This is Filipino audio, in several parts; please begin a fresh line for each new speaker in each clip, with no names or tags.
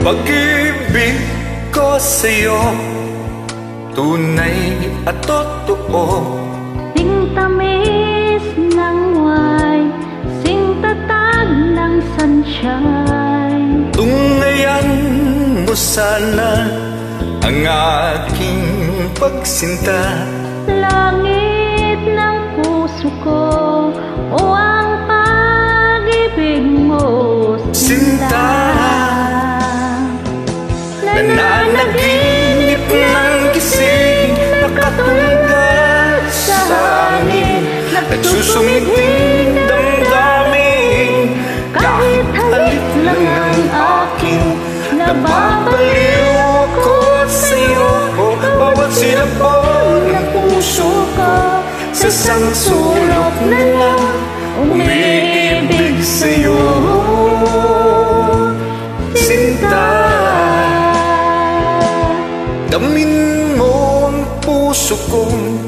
Pag-ibig ko sa'yo, tunay at totoo.
Sing-tamis ng wine, sing-tatag ng sunshine.
Tungayan mo sana ang aking pagsinta.
Langit ng puso ko, o ang pag-ibig mo, sinta.
Nananaginip ng gising, nakatulad sa hangin, nagsusumiting damdamin. Kahit halik lang ang akin, nababaliw ako sa'yo. Bawat silabon ng puso ko, sa isang sulok na lang umiibig sa'yo, sinta. Damin mo ang puso kong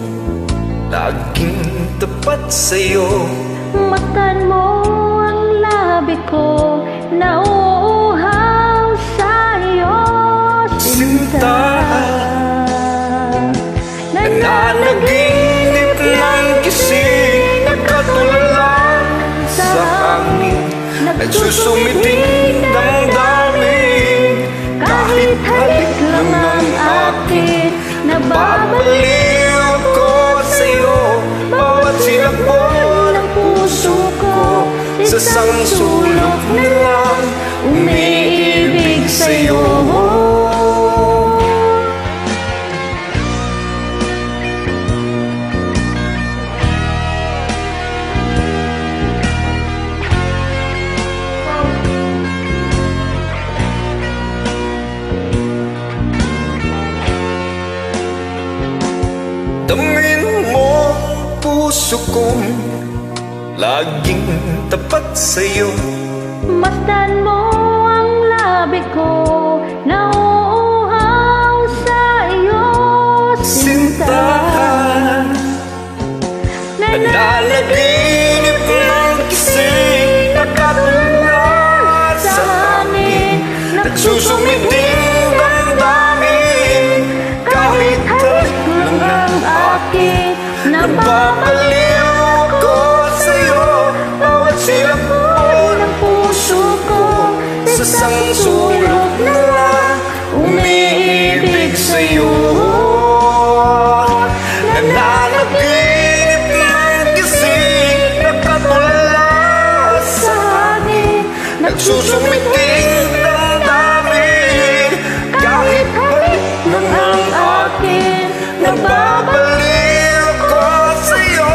laging tapat sa'yo.
Masdan mo ang labi ko, nauuhaw sa'yo, sinta.
Nananaginip ng gising, nakatulala sa hangin, nagsusumiting damdamin. Kahit halik lang ang akin, nababaliw ako sa'yo. Bawat silabon ng puso ko, sa isang sulok na lang umiibig sa'yo. Damin mo ang puso kong laging tapat sa'yo.
Masdan mo ang labi ko, nauuhaw sa'yo, sinta.
Nananaginip ng gising, nakatulala sa hangin, nagsusumiting damdamin. Kahit halik lang ang akin, nababaliw ako sa'yo. Bawat silabon ng puso ko, sa isang sulok na lang umiibig sa'yo. Nananaginip ng gising, nakatulala sa hangin, nagsusumiting damdamin. Kahit halik lang ang akin, nababaliw ko sa'yo.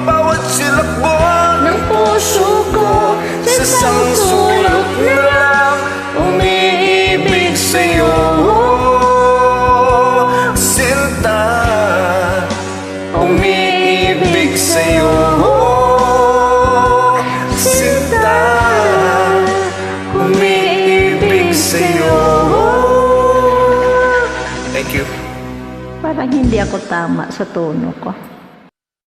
Bawat silabon ng puso ko, sa isang sulok na lang umiibig sa'yo, sinta. Umiibig sa'yo, sinta. Umiibig sa'yo. Thank you.
Parang hindi ako tama sa tono ko.